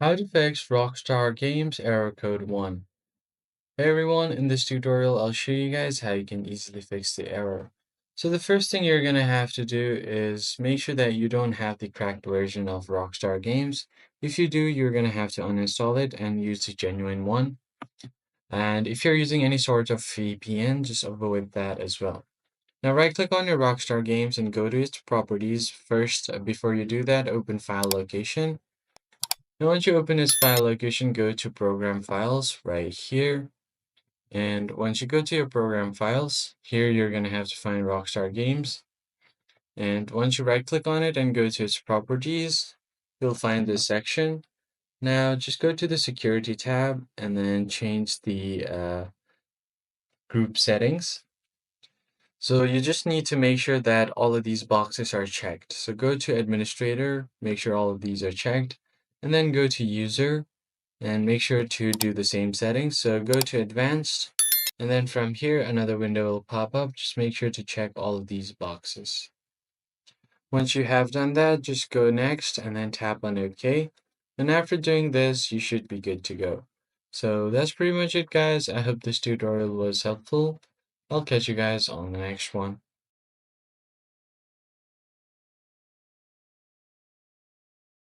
How to fix Rockstar Games Error Code 1. Hey everyone, in this tutorial I'll show you guys how you can easily fix the error. So the first thing you're going to have to do is make sure that you don't have the cracked version of Rockstar Games. If you do, you're going to have to uninstall it and use the genuine one. And if you're using any sort of VPN, just avoid that as well. Now right click on your Rockstar Games and go to its properties. First, before you do that, open File Location. Now, once you open this file location, go to Program Files right here. And once you go to your Program Files, here you're going to have to find Rockstar Games. And once you right click on it and go to its properties, you'll find this section. Now, just go to the Security tab and then change the group settings. So you just need to make sure that all of these boxes are checked. So go to Administrator, make sure all of these are checked, and then go to User and make sure to do the same settings. So go to Advanced, and then from here, another window will pop up. Just make sure to check all of these boxes. Once you have done that, just go Next and then tap on OK. And after doing this, you should be good to go. So that's pretty much it, guys. I hope this tutorial was helpful. I'll catch you guys on the next one.